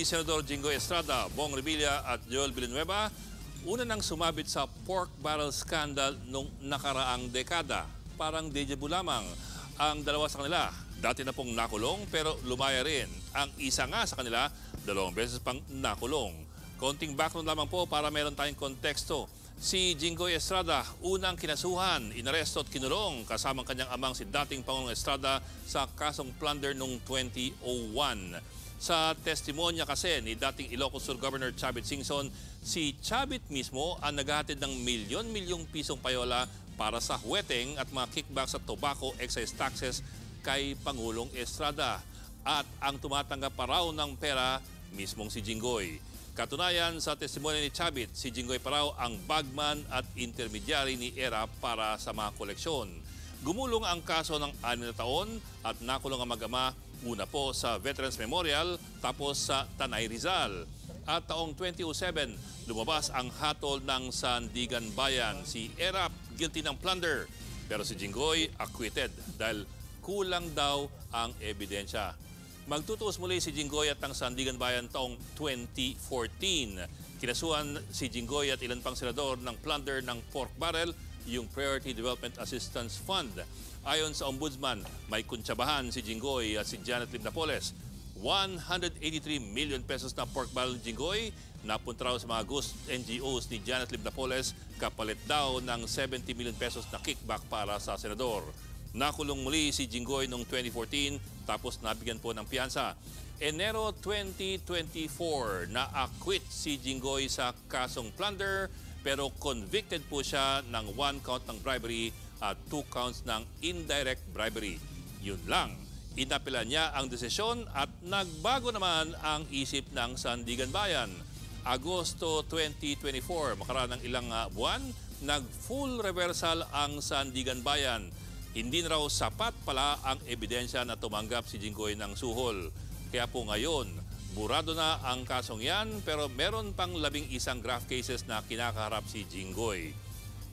Senador Jinggoy Estrada, Bong Revilla at Joel Villanueva, una nang sumabit sa pork barrel scandal nung nakaraang dekada. Parang deja vu lamang ang dalawa sa kanila. Dati na pong nakulong pero lumaya rin. Ang isa nga sa kanila, 2 beses pang nakulong. Konting background lamang po para meron tayong konteksto. Si Jinggoy Estrada, unang kinasuhan, inaresto at kinulong kasamang kanyang amang si dating Pangulong Estrada sa kasong plunder noong 2001. Sa testimonya kasi ni dating Ilocos Sur Governor Chavit Singson, si Chavit mismo ang naghahatid ng milyon-milyong pisong payola para sa huweteng at mga kickbacks sa tobacco excise taxes kay Pangulong Estrada. At ang tumatanggap pa raw ng pera mismong si Jinggoy. Katunayan sa testimonya ni Chavit, si Jinggoy pa raw ang bagman at intermediary ni ERA para sa mga koleksyon. Gumulong ang kaso ng 6 na taon at nakulong ang mag-ama, una po sa Veterans Memorial, tapos sa Tanay Rizal. At taong 2007, lumabas ang hatol ng Sandigan Bayan. Si ERAP guilty ng plunder, pero si Jinggoy acquitted dahil kulang daw ang ebidensya. Magtutuos muli si Jinggoy at ang Sandigan Bayan taong 2014. Kinasuhan si Jinggoy at ilan pang senador ng plunder ng pork barrel, yung Priority Development Assistance Fund. Ayon sa Ombudsman, may kuntsabahan si Jinggoy at si Janet Lim Napoles. 183 million pesos na pork barrel ni Jinggoy napunta raw sa mga ghost NGOs ni Janet Lim Napoles, kapalit daw ng 70 million pesos na kickback para sa senador. Nakulong muli si Jinggoy noong 2014 tapos nabigyan po ng piyansa. Enero 2024, na-acquit si Jinggoy sa kasong plunder pero convicted po siya ng 1 count ng bribery at 2 counts ng indirect bribery. Yun lang, inapela niya ang desisyon at nagbago naman ang isip ng Sandigan Bayan. Agosto 2024, makaraan ng ilang buwan, nag-full reversal ang Sandigan Bayan. Hindi na raw sapat pala ang ebidensya na tumanggap si Jinggoy ng suhol. Kaya po ngayon, burado na ang kasong yan pero meron pang 11 graft cases na kinakaharap si Jinggoy.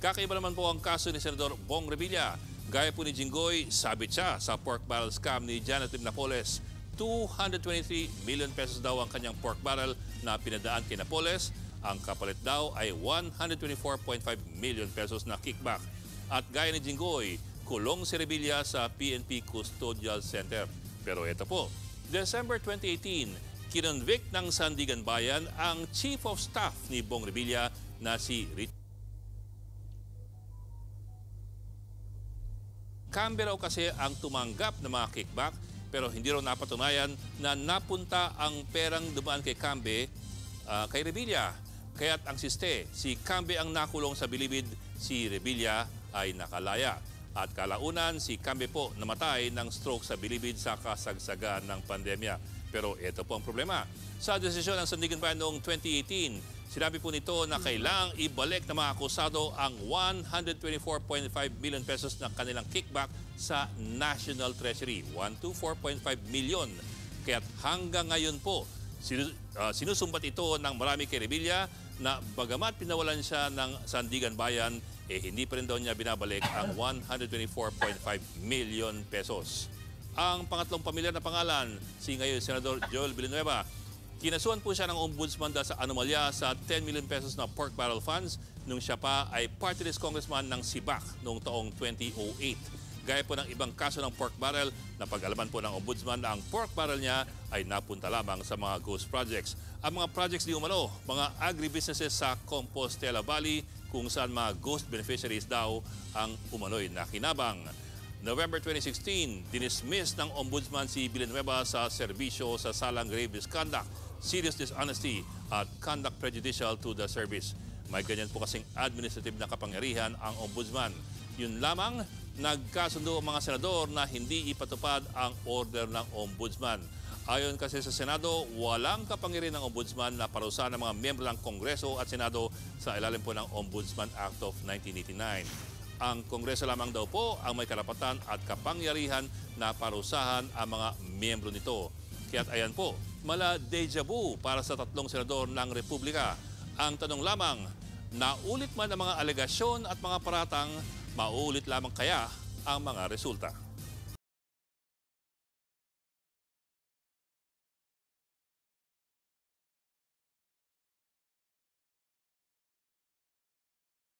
Kakaiba naman po ang kaso ni Senador Bong Revilla. Gaya po ni Jinggoy, sabit siya sa pork barrel scam ni Janet Lim Napoles. 223 million pesos daw ang kanyang pork barrel na pinadaan kay Napoles. Ang kapalit daw ay 124.5 million pesos na kickback. At gaya ni Jinggoy, kulong si Revilla sa PNP Custodial Center. Pero ito po, December 2018, kinonvict ng Sandigan Bayan ang Chief of Staff ni Bong Revilla na si Richard Cambe raw kasi ang tumanggap ng mga kickback pero hindi raw napatunayan na napunta ang perang dumaan kay Cambe kay Revilla. Kaya't ang siste, si Cambe ang nakulong sa bilibid, si Revilla ay nakalaya. At kalaunan, si Cambe po namatay ng stroke sa bilibid sa kasagsagan ng pandemya. Pero ito po ang problema. Sa desisyon ng Sandigan Bayan noong 2018, sinabi po nito na kailangang ibalik ng mga akusado ang 124.5 million pesos na kanilang kickback sa National Treasury. 124.5 million. Kaya't hanggang ngayon po, sinusumbat ito ng marami kay Revilla na bagamat pinawalan siya ng Sandigan Bayan, hindi pa rin daw niya binabalik ang 124.5 million pesos. Ang pangatlong pamilyar na pangalan, si ngayon Senador Joel Villanueva. Kinasuhan po siya ng ombudsman dahil sa anomalya sa 10 million pesos na pork barrel funds nung siya pa ay party list congressman ng SIBAC noong taong 2008. Gaya po ng ibang kaso ng pork barrel, napag-alaman po ng ombudsman na ang pork barrel niya ay napunta lamang sa mga ghost projects. Ang mga projects di umano, mga agribusinesses sa Compostela Valley kung saan mga ghost beneficiaries daw ang umano'y nakinabang. November 2016, dinismiss ng ombudsman si Villanueva sa serbisyo sa salang grave misconduct, serious dishonesty at conduct prejudicial to the service. May ganyan po kasing administrative na kapangyarihan ang ombudsman. Yun lamang, nagkasundo ang mga senador na hindi ipatupad ang order ng ombudsman. Ayon kasi sa Senado, walang kapangyarihan ng ombudsman na parusahan ng mga miyembro ng Kongreso at Senado sa ilalim po ng Ombudsman Act of 1989. Ang Kongreso lamang daw po ang may karapatan at kapangyarihan na parusahan ang mga miyembro nito. Kaya't ayan po, mala deja vu para sa 3 senador ng Republika. Ang tanong lamang, naulit man ang mga alegasyon at mga paratang, maulit lamang kaya ang mga resulta?